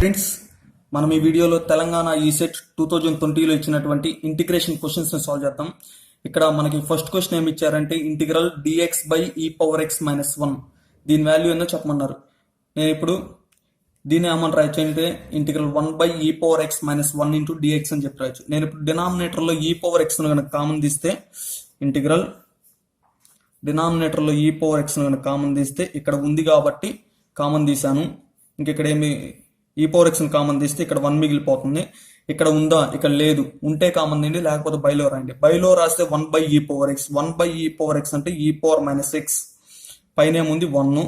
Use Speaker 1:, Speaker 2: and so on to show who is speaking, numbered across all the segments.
Speaker 1: Friends, మనం ఈ వీడియోలో తెలంగాణ ఈసెట్ 2020లో ఇచ్చినటువంటి ఇంటిగ్రేషన్ క్వశ్చన్స్ ని సాల్వ్ చేద్దాం. ఇక్కడ మనకి ఫస్ట్ క్వశ్చన్ ఏమి ఇచ్చారంటే integral dx by e power x minus 1 దీని వాల్యూ ఏందో చెప్పమన్నారు. నేను ఇప్పుడు దీన్ని ఏమని రాయొచ్చు అంటే integral 1 by e power x minus 1 into dx అని చెప్పి రాయొచ్చు. నేను ఇప్పుడు డినామినేటర్లో e పవర్ x కనుక కామన్ తీస్తే ఇంటిగ్రల్ డినామినేటర్లో e పవర్ x కనుక కామన్ తీస్తే ఇక్కడ ఉంది కాబట్టి కామన్ తీసాను. ఇక్కడ ఏమి ఈ పవర్ ఎక్స్ కామన్ తీస్తే ఇక్కడ 1 మిగిలిపోతుంది. ఇక్కడ ఉందా? ఇక్కడ లేదు. ఉంటే కామన్ తీయండి, లేకపోతే బైలో రాయండి. బైలో రాస్తే 1 by E power X, 1 by E power X అంటే ఈ పవర్ మైనస్ ఎక్స్, పైన ఏముంది 1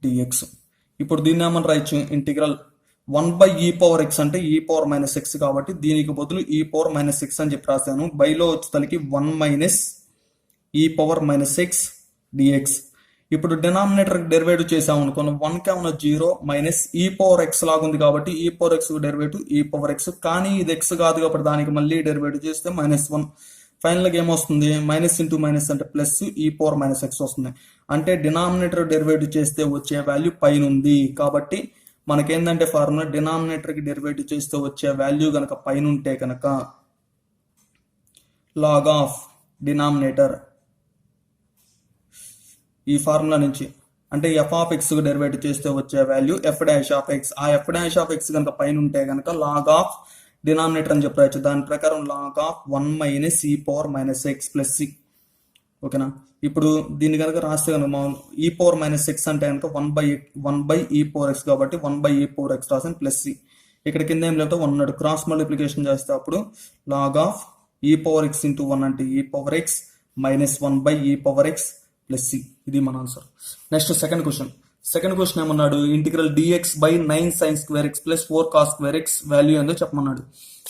Speaker 1: డిఎక్స్. ఇప్పుడు దీన్ని ఏమని రాయొచ్చు integral 1 by E power X అంటే ఈ పవర్ మైనస్ ఎక్స్ కాబట్టి దీనికి బదులు ఈ పవర్ మైనస్ ఎక్స్ అని చెప్పి రాశాను. బైలో వచ్చేసరికి 1 minus E power minus X dx. ఇప్పుడు డినామినేటర్ డెరివేటివ్ చేసాము అనుకోండి, 1 కేమన్నా 0 మైనస్ ఈ పవర్ ఎక్స్ లాగా ఉంది కాబట్టి ఈ పవర్ ఎక్స్ డెరివేటివ్ ఈ పవర్ ఎక్స్, కానీ ఇది ఎక్స్ కాదు కాబట్టి దానికి మళ్ళీ డెరివేటివ్ చేస్తే -1. ఫైనల్గా ఏమొస్తుంది? మైనస్ ఇంటూ మైనస్ అంటే ప్లస్ ఈ పవర్ మైనస్ ఎక్స్ వస్తుంది. అంటే డినామినేటర్ డెరివేటివ్ చేస్తే వచ్చే వాల్యూ పైన ఉంది కాబట్టి మనకేందంటే ఫార్ములా డినామినేటర్కి డెరివేటివ్ చేస్తే వచ్చే వాల్యూ కనుక పైన ఉంటే కనుక లాగ్ ఆఫ్ డినామినేటర్ ఈ ఫార్ములా నుంచి అంటే ఎఫ్ ఆఫ్ ఎక్స్ డెరివేటివ్ చేస్తే వచ్చే value F dash of X. ఆ ఎఫ్ డాష్ ఆఫ్ ఎక్స్ కనుక పైన ఉంటే కనుక లాగ్ ఆఫ్ డినామినేటర్ అని చెప్పవచ్చు. దాని ప్రకారం log of 1 minus E power minus X plus C. ఓకేనా? ఇప్పుడు దీన్ని కనుక రాస్తే కనుక ఈ పవర్ మైనస్ ఎక్స్ అంటే కనుక 1 బై ఈ పవర్ ఎక్స్ కాబట్టి 1 బై ఈ పవర్ ఎక్స్ రాసాను ప్లస్ సి. ఇక్కడ కింద ఏం లేదో 1 ఉన్నాడు. క్రాస్ మల్టిప్లికేషన్ చేస్తే అప్పుడు log of E power X into 1 అంటే E power X minus 1 by E power X plus C. ఇది మన ఆన్సర్. నెక్స్ట్ సెకండ్ క్వశ్చన్ ఏమన్నాడు? Integral dx by 9 sine square X plus 4 cos square X value ఏందో చెప్పమన్నాడు.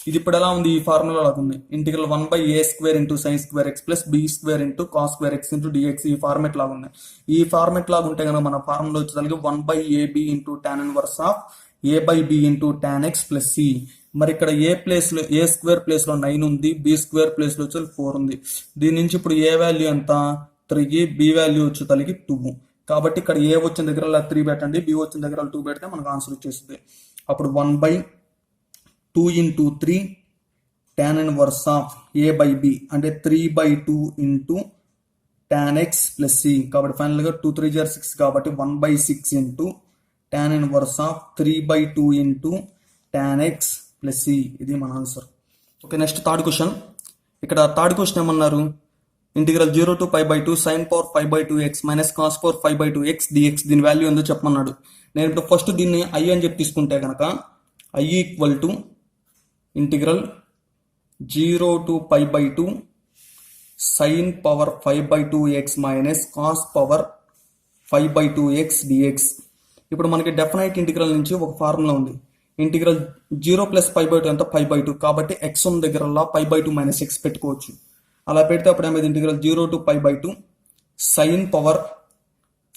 Speaker 1: ఇది ఇప్పుడు ఎలా ఉంది? ఈ ఫార్ములా లాగా ఉంది. Integral 1 by A square into sine square X plus B square into cos square X into dx. ఈ ఫార్మెట్ లాగా ఉంది. ఈ ఫార్మెట్ లాగా ఉంటే కనుక మన ఫార్ములా వచ్చేసరికి 1 by AB into tan inverse of A by B into tan X plus C. మరి ఇక్కడ ఏ ప్లేస్ లో ఏ స్క్వేర్ ప్లేస్ లో 9 ఉంది, బి స్క్వేర్ ప్లేస్ లో వచ్చి 4 ఉంది. దీని నుంచి ఇప్పుడు ఏ వాల్యూ ఎంత? 3, బి వాల్యూ వచ్చేసరికి 2. కాబట్టి ఇక్కడ ఏ వచ్చిన దగ్గర 3 పెట్టండి, బి వచ్చిన దగ్గర 2 పెడితే మనకు ఆన్సర్ వచ్చేస్తుంది. అప్పుడు 1 by 2 into 3 tan inverse of A by B అంటే 3 by 2 into tan X plus C. కాబట్టి ఫైనల్గా 2 3 జర్ 6 కాబట్టి 1 by 6 into tan inverse of 3 by 2 into tan X plus C. ఇది మన answer. Okay, next third question. ఇక్కడ థర్డ్ క్వశ్చన్ ఏమన్నారు? Integral 0 to pi by 2 sine power 5 by 2 X minus cos power 5 by 2 X dx. దీని value ఏందో చెప్పమన్నాడు. నేను ఇప్పుడు first దీన్ని ఐ అని చెప్పి తీసుకుంటే కనుక I equal to integral 0 to pi by 2 sine power 5 by 2 X minus cos power 5 by 2 X dx. ఇప్పుడు మనకి డెఫినైట్ ఇంటిగ్రల్ నుంచి ఒక ఫార్ములా ఉంది. ఇంటిగ్రల్ 0 ప్లస్ పై బై 2 ఎంత 5 బై 2 కాబట్టి ఎక్స్ ఉన్న దగ్గర 5 బై 2 మైనస్ ఎక్స్ పెట్టుకోవచ్చు. అలా పెడితే అప్పుడు ఏమైంది? Integral 0 to pi by 2 sine power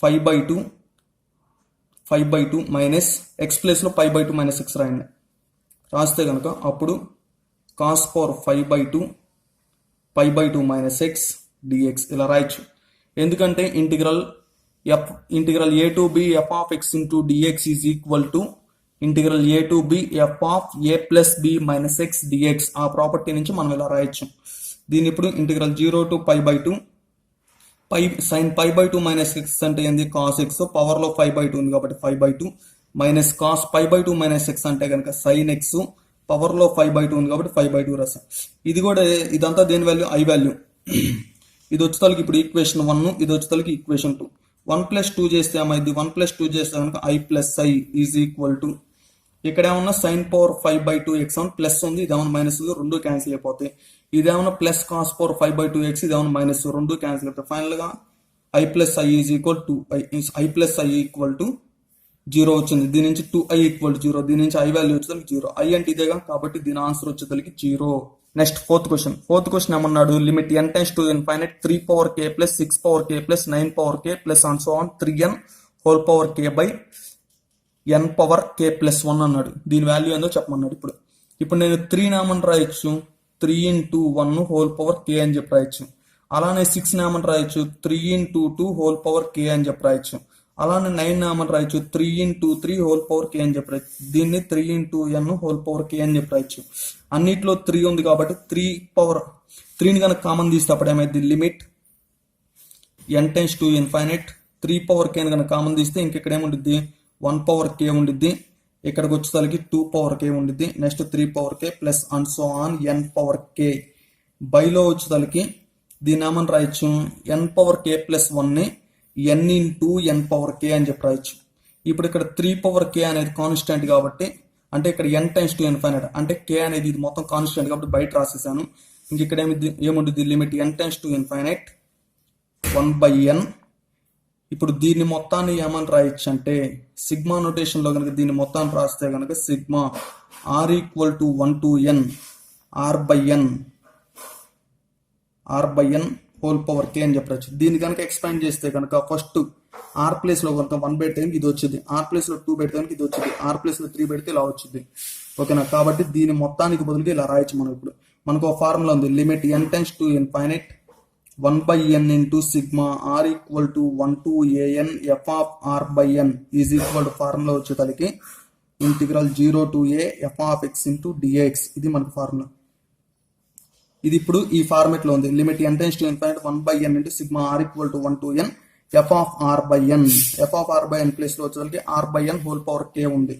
Speaker 1: 5 by 2 minus X ప్లేస్లో 5 బై 2 మైనస్ ఎక్స్ రాయండి. రాస్తే కనుక అప్పుడు cos power 5 by 2 minus X dx ఇలా రాయొచ్చు. ఎందుకంటే integral A to B F of X into dx is equal to integral A to B F of A plus B minus X dx. ఆ property నుంచి మనం ఇలా రాయొచ్చు. దీని ఇప్పుడు integral 0 to pi by 2 sine 5 by 2 minus X అంటే ఏంది? Cos X. పవర్లో 5 బై 2 ఉంది కాబట్టి 5 by 2 minus cos 5 by 2 minus X అంటే కనుక సైన్ ఎక్స్. పవర్లో 5 బై 2 ఉంది కాబట్టి 5 బై 2 రాసాం. ఇది కూడా ఇదంతా దేని వాల్యూ? I value. ఇది వచ్చేసరికి ఇప్పుడు ఈక్వేషన్ 1, ఇది వచ్చేసరికి ఈక్వేషన్ 2. 1 ప్లస్ 2 చేస్తే ఏమైంది? 1 ప్లస్ 2 చేస్తే కనుక I plus I is equal to ఇక్కడ ఏమన్నా సైన్ పవర్ 5 బై 2 ఎక్స్ ఏమన్నా ప్లస్ ఉంది, ఇదేమన్నా మైనస్ ఉంది, 2 క్యాన్సిల్ అయిపోతాయి. ఇదేమన్నా plus cos power 5 by 2 X, ఇదేమన్నా మైనస్, 2 క్యాన్సిల్ అయిపోతాయి. ఫైనల్గా I plus I is equal to I plus I equal to 0 వచ్చింది. దీని నుంచి 2i ఈక్వల్ టు 0, దీని నుంచి ఐ వాల్యూ వచ్చేసరికి 0. ఐ అంటే ఇదేగా కాబట్టి దీని ఆన్సర్ వచ్చేసరికి 0. నెక్స్ట్ ఫోర్త్ క్వశ్చన్ ఏమన్నాడు? Limit n tends to infinite 3 power k plus 6 power k plus 9 power k plus on so on 3n whole power k by n power k plus 1 అన్నాడు. దీని value ఏందో చెప్పమన్నాడు. ఇప్పుడు నేను 3 నామని రాయొచ్చు, 3 into 1 whole power k అని చెప్పి రాయొచ్చు. అలానే 6 నామని రాయొచ్చు, 3 ఇంటూ 2 హోల్ పవర్ k అని చెప్పి రాయొచ్చు. అలానే 9 ఏమని రాయొచ్చు 3 into 3 హోల్ పవర్ కే అని చెప్పి రాయొచ్చు. దీన్ని 3 into n whole power k అని చెప్పి రాయొచ్చు. అన్నిట్లో 3 ఉంది కాబట్టి 3ని కనుక కామన్ తీస్తే అప్పుడు ఏమైంది limit n tends to infinite 3 power k కనుక కామన్ తీస్తే ఇంకెక్కడ ఏముండిద్ది 1 పవర్ కే ఉండిద్ది. ఇక్కడికి వచ్చేసరికి 2 పవర్ కే ఉండిద్ది. Next 3 power k plus and so on n power k. బైలో వచ్చేసరికి దీన్ని ఏమని రాయొచ్చు n పవర్ కే ప్లస్ 1ని n into n power k అని చెప్పి రాయొచ్చు. ఇప్పుడు ఇక్కడ 3 పవర్ కే అనేది కాన్స్టెంట్ కాబట్టి అంటే ఇక్కడ n టైమ్స్ టు ఇన్ఫైనైట్ అంటే కే అనేది ఇది మొత్తం కాన్స్టెంట్ కాబట్టి బయట రాసేసాను. ఇంక ఇక్కడ ఏముంటుంది limit n times to infinite 1/n. ఇప్పుడు దీన్ని మొత్తాన్ని ఏమని రాయొచ్చు అంటే సిగ్మా నోటేషన్ లో కనుక దీన్ని మొత్తాన్ని రాస్తే కనుక sigma r equal to 1 to n r by n whole power k అని చెప్పచ్చు. దీన్ని కనుక ఎక్స్పాండ్ చేస్తే కనుక ఫస్ట్ ఆర్ ప్లేస్ లో కనుక 1 పెడితే ఇది వచ్చింది, ఆర్ ప్లేస్ లో 2 పెడితే ఇది వచ్చింది, ఆర్ ప్లేస్ లో 3 పెడితే ఇలా వచ్చింది. ఓకేనా, కాబట్టి దీని మొత్తానికి బదులుగా ఇలా రాయొచ్చు. మనం ఇప్పుడు మనకు ఒక ఫార్ములా ఉంది limit n tends to infinite 1/n into sigma are equal to 1 to an f of r by n is equal to formula వచ్చేసరికి integral 0 to a f of x into dx. ఇది మనకు formula. ఇది ఇప్పుడు ఈ format లో ఉంది limit n tends to infinite 1/n into sigma are equal to 1 to n f of r by n. f of r by n place లో వచ్చేసరికి r by n whole power k ఉంది.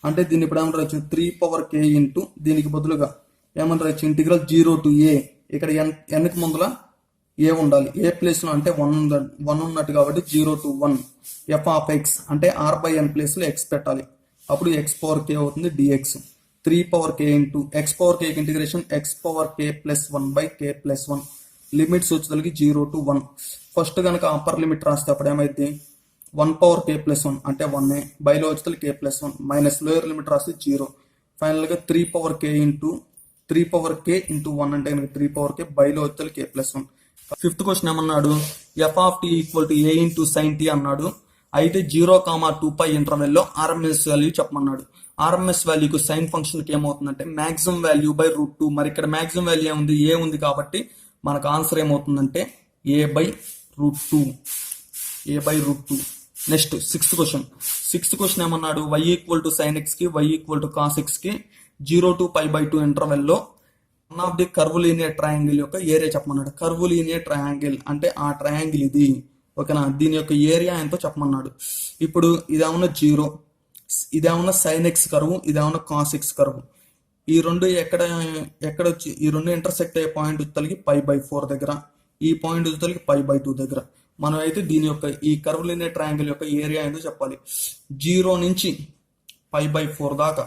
Speaker 1: అంటే దీన్ని ఇప్పుడు ఏమని రాయొచ్చు 3 పవర్ k ఇంటూ దీనికి బదులుగా ఏమని రాయొచ్చు ఇంటిగ్రల్ 0 to a. ఇక్కడ n కి ముందుల a ఉండాలి, a ప్లేస్ లో అంటే 1 ఉన్నట్టు కాబట్టి 0 to 1 f ఆఫ్ x అంటే r by n ప్లేస్ లో x పెట్టాలి. అప్పుడు x పవర్ k అవుతుంది dx. 3 power k into x power k integration x power k plus 1/k plus 1 limits వచ్చేసరికి 0 to 1. ఫస్ట్ కనుక అప్పర్ లిమిట్ రాస్తే అప్పుడు ఏమైంది 1 పవర్ k ప్లస్ 1 అంటే 1 బైలో వచ్చేసరికి k plus 1 minus lower limit రాస్తే 0. ఫైనల్ గా 3 పవర్ k ఇంటూ 1 అంటే కనుక 3 పవర్ k బైలో వచ్చేసరికి k ప్లస్ 1. ఫిఫ్త్ క్వశ్చన్ ఏమన్నాడు f of t equal to a into sine t అన్నాడు. అయితే 0,2π ఇంటర్వెల్ లో ఆర్ఎంఎస్ వాల్యూ చెప్పమన్నాడు. ఆర్ఎంఎస్ వాల్యూకు సైన్ ఫంక్షన్ కి ఏమవుతుందంటే మాక్సిమం వాల్యూ బై √2. మరి ఇక్కడ మాక్సిమం వాల్యూ ఏముంది ఏ ఉంది కాబట్టి మనకు ఆన్సర్ ఏమవుతుందంటే a/√2. నెక్స్ట్ సిక్స్త్ క్వశ్చన్ ఏమన్నాడు y equal to sign X కి y equal to cos X కి 0 to π/2 ఇంటర్వెల్ లో one of the curve linear triangle యొక్క ఏరియా చెప్పమన్నాడు. కర్వ్ లీనియర్ ట్రయాంగిల్ అంటే ఆ ట్రయాంగిల్ ఇది. ఓకేనా, దీని యొక్క ఏరియా ఎంతో చెప్పమన్నాడు. ఇప్పుడు ఇదేమన్నా 0, ఇదేమన్నా సైన్ ఎక్స్ కర్వ్, ఇదేమన్నా కాస్ ఎక్స్ కర్వ్. ఈ రెండు ఎక్కడ వచ్చి ఈ రెండు ఇంటర్సెక్ట్ అయ్యే పాయింట్ వచ్చేసరికి π/4 దగ్గర, ఈ పాయింట్ వచ్చేసరికి π/2 దగ్గర. మనం అయితే దీని యొక్క ఈ కర్వ్ లీనియర్ ట్రయాంగిల్ యొక్క ఏరియా ఏంటో చెప్పాలి. 0 నుంచి π/4 దాకా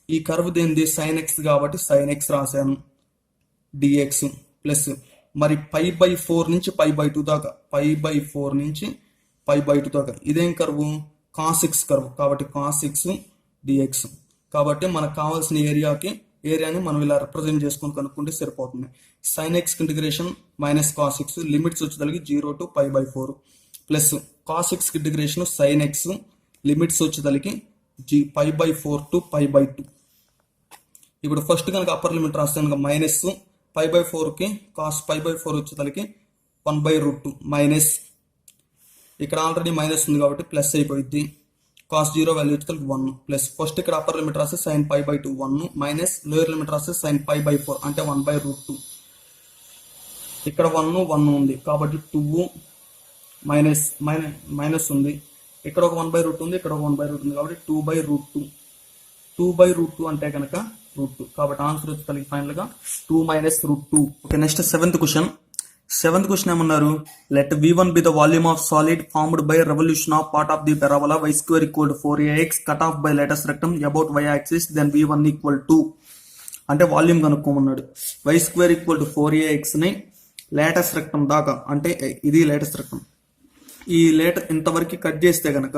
Speaker 1: ఈ కర్వ్ దేనిది సైన్ ఎక్స్ కాబట్టి సైన్ ఎక్స్ రాశాను dx ప్లస్ మరి π/4 నుంచి π/2 దాకా, π/4 నుంచి π/2 దాకా ఇదేం కర్వ్ కాస్ ఎక్స్ కర్వ్ కాబట్టి కాస్ ఎక్స్ dx. కాబట్టి మనకు కావాల్సిన ఏరియాని మనం ఇలా రిప్రజెంట్ చేసుకొని కనుక్కుంటే సరిపోతుంది. Sine x integration minus cos x limits వచ్చేసరికి 0 to π/4 plus cos x integration sine x limits వచ్చేసరికి π/4 to π/2. ఇప్పుడు ఫస్ట్ కనుక అప్పర్ లిమిట్ రాస్తే కనుక మైనస్ π/4 కి కాస్ π/4 వచ్చేసరికి 1/√2 మైనస్ ఇక్కడ ఆల్రెడీ మైనస్ ఉంది కాబట్టి ప్లస్ అయిపోయింది. కాస్ 0 వాల్యూ వచ్చేసరికి 1 ప్లస్ ఫస్ట్ ఇక్కడ అప్పర్ లిమిట్ రాస్తే సైన్ π/2 1 మైనస్ లోయర్ లిమిట్ రాస్తే సైన్ π/4 అంటే 1/√2. ఇక్కడ 1 ఉంది కాబట్టి 2 మైనస్ ఉంది. ఇక్కడ ఒక 1/√2 ఉంది, ఇక్కడ ఒక 1/√2 ఉంది కాబట్టి 2/√2. 2/√2 అంటే కనుక √2 కాబట్టి ఆన్సర్ వచ్చేసరికి ఫైనల్ గా 2 - √2. ఓకే, నెక్స్ట్ సెవెంత్ క్వశ్చన్ ఏమన్నారు let v1 be the volume of solid formed by revolution of part of the parabola y² equal to 4ax cut off by latus rectum about y axis then v1 equal to అంటే volume కనుక్కోమన్నాడు. y² equal to 4ax ని latus rectum దాకా అంటే ఇది latus rectum ఈ ఇంతవరకు cut చేస్తే కనుక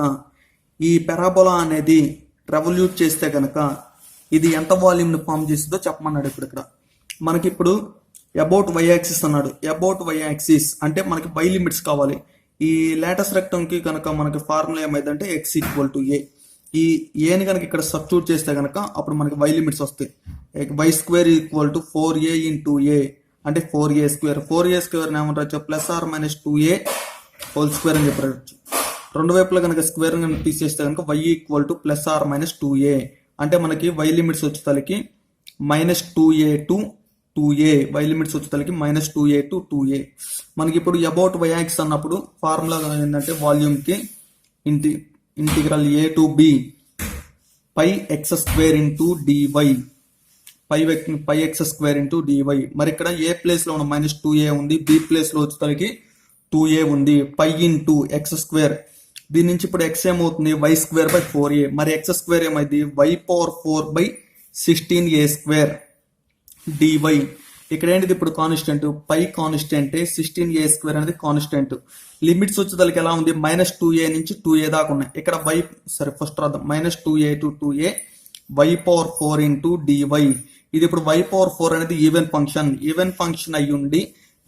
Speaker 1: ఈ పారాబోలా అనేది రెవల్యూట్ చేస్తే కనుక ఇది ఎంత వాల్యూమ్ ని ఫామ్ చేస్తుందో చెప్పమన్నాడు. ఇక్కడ మనకి ఇప్పుడు అబౌట్ y యాక్సిస్ అన్నాడు. అబౌట్ y యాక్సిస్ అంటే మనకి y లిమిట్స్ కావాలి. ఈ లేటెస్ట్ రెక్టమ్ కి కనుక మనకి ఫార్ములా ఏమైందంటే x ఈక్వల్ టు a. ఈ ఏని కనుక ఇక్కడ సబ్స్టిట్యూట్ చేస్తే కనుక అప్పుడు మనకి y లిమిట్స్ వస్తాయి. y² equal to 4a into a అంటే 4a². 4a² ఏమంటారు plus are minus 2a whole square అని చెప్పచ్చు. రెండు వైపులా కనుక స్క్వేర్ కనుక తీసేస్తే కనుక y equal to plus are minus 2a అంటే మనకి y లిమిట్స్ వచ్చేసరికి minus 2a to 2a y limits వచ్చేసరికి మైనస్ 2a టు 2a. మనకి ఇప్పుడు అబౌట్ y యాక్స్ అన్నప్పుడు ఫార్ములా ఏంటంటే వాల్యూమ్కి integral a to b pi x square into dy pi x square into dy. మరి ఇక్కడ ఏ ప్లేస్ లో ఉన్న మైనస్ 2a ఉంది, బి ప్లేస్ లో వచ్చేసరికి 2a ఉంది. పై ఇంటూ ఎక్స్ స్క్వేర్, దీని నుంచి ఇప్పుడు ఎక్స్ ఏమవుతుంది వై స్క్వేర్ బై 4a. మరి ఎక్స్ స్క్వేర్ ఏమైంది Y power 4 by 16a square dy. ఇక్కడ ఏంటిది ఇప్పుడు కాన్స్టెంట్ పై కాన్స్టెంట్ 16a స్క్వేర్ అనేది కాన్స్టెంట్. లిమిట్స్ వచ్చేసరికి ఎలా ఉంది మైనస్ 2a నుంచి 2a దాకా ఉన్నాయి. ఇక్కడ వై సరే ఫస్ట్ రాద్దాం minus 2a to 2a Y power 4 into dy. ఇది ఇప్పుడు వై పవర్ 4 అనేది ఈవెన్ ఫంక్షన్ అయ్యి ఉండి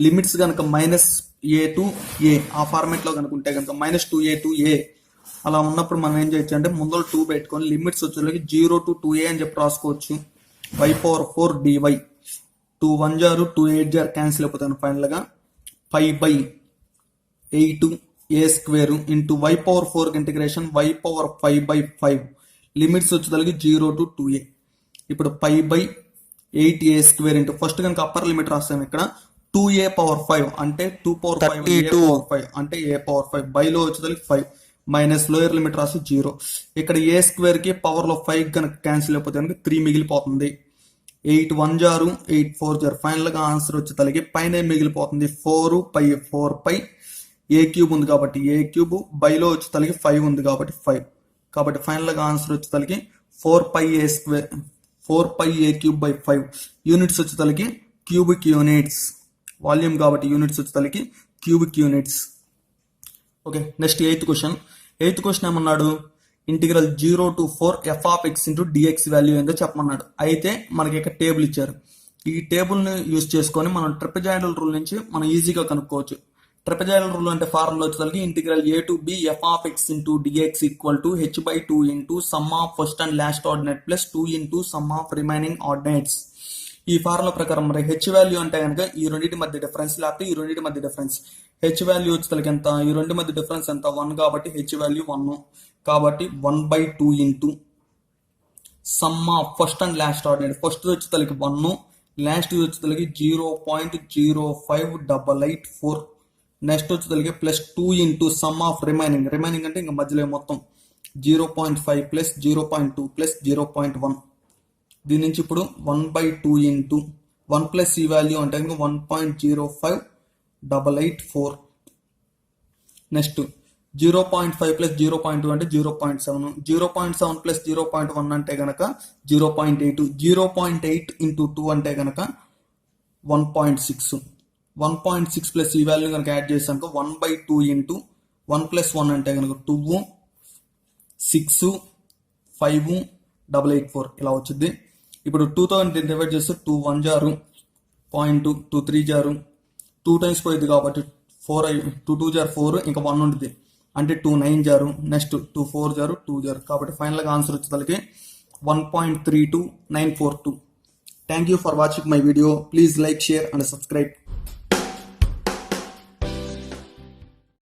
Speaker 1: లిమిట్స్ కనుక మైనస్ a టు a ఆ ఫార్మేట్ లో కనుక ఉంటే కనుక మైనస్ 2a టు a అలా ఉన్నప్పుడు మనం ఏం చేయొచ్చు అంటే ముందు 2 పెట్టుకొని లిమిట్స్ వచ్చేసరికి 0 టు 2a అని చెప్పి రాసుకోవచ్చు. వై పవర్ 4 డివై 2 1 జారు 2 8 జారు క్యాన్సిల్ అయిపోతాను. ఫైనల్ గా 5 by 8 a square into Y power 4 integration Y power 5 by 5 limits వచ్చేసరికి 0 టు 2a. ఇప్పుడు 5 by 8a square into first కనుక అప్పర్ లిమిట్ రాస్తాం ఇక్కడ 2a పవర్ 5 అంటే 2 పవర్ 5 అంటే a పవర్ 5 బైలో వచ్చేసరికి 5 మైనస్ లోయర్ లిమిట్ రాసి 0. ఇక్కడ a స్క్వేర్ కి పవర్ లో 5 కనుక క్యాన్సిల్ అయిపోతే కనుక 3 మిగిలిపోతుంది. 8 1 జారు 8 4 జారు ఫైనల్ గా ఆన్సర్ వచ్చేసరికి పైన మిగిలిపోతుంది 4 పై a క్యూబ్ ఉంది కాబట్టి a క్యూబ్ బైలో వచ్చేసరికి 5 ఉంది కాబట్టి 5. కాబట్టి ఫైనల్ గా ఆన్సర్ వచ్చేసరికి 4 pi a square 4 pi a cube by 5. Units వచ్చేసరికి క్యూబిక్ యూనిట్స్, వాల్యూమ్ కాబట్టి యూనిట్స్ వచ్చేసరికి cubic units. Okay next eighth question ఏమన్నాడు integral 0 to 4 f of X into dx value ఏందో చెప్పమన్నాడు. అయితే మనకి ఇక్కడ టేబుల్ ఇచ్చారు. ఈ టేబుల్ ని యూజ్ చేసుకొని మనం ట్రెపెజాయిడల్ రూల్ నుంచి మనం ఈజీగా కనుక్కోవచ్చు. ట్రెపెజాయిడల్ రూల్ అంటే ఫార్ములా వచ్చేసరికి integral a to b F of X into dx equal to h by 2 into sum of first and last ordinate plus 2 into sum of remaining ordinates. ఈ formula ప్రకారం మరి H value అంటే కనుక ఈ రెండింటి మధ్య డిఫరెన్స్ లేకపోతే ఈ రెండింటి మధ్య డిఫరెన్స్. హెచ్ వాల్యూ వచ్చేసరికి ఎంత ఈ రెండు మధ్య డిఫరెన్స్ ఎంత 1 కాబట్టి హెచ్ వాల్యూ 1 కాబట్టి 1 by 2 into sum of first and last ordinate. First వచ్చేసరికి 1 లాస్ట్ వచ్చేసరికి 0.05884 నెక్స్ట్ వచ్చేసరికి plus 2 into sum of remaining అంటే ఇంకా మధ్యలో మొత్తం 0.5 ప్లస్ 0.2 ప్లస్ 0.1. దీని నుంచి ఇప్పుడు 1 బై 2 ఇంటూ 1 ప్లస్ ఈ వాల్యూ అంటే 1.05884. నెక్స్ట్ 0.5 ప్లస్ 0.2 అంటే 0.7, 0.7 ప్లస్ 0.1 అంటే కనుక 0.8, 0.8 ఇంటూ 2 అంటే కనుక 1.6, 1.6 ప్లస్ ఈ వాల్యూ కనుక యాడ్ చేసాక 1 బై 2 ఇంటూ 1 ప్లస్ 1 అంటే కనుక 2, 6, 5, 884 ఇలా వచ్చింది. ఇప్పుడు 2,000 డివైడ్ చేస్తే 2 1 జారు 0.2, 2 3 జారు 2 టైమ్స్ పోయింది కాబట్టి 4 2 2 జారు 4 ఇంకా 1 ఉంటుంది అంటే 2 9 జారు నెక్స్ట్ 2 4 జారు 2 జారు కాబట్టి ఫైనల్గా ఆన్సర్ వచ్చేసరికి 1.32942. Thank you for watching my video. Please like, share and subscribe.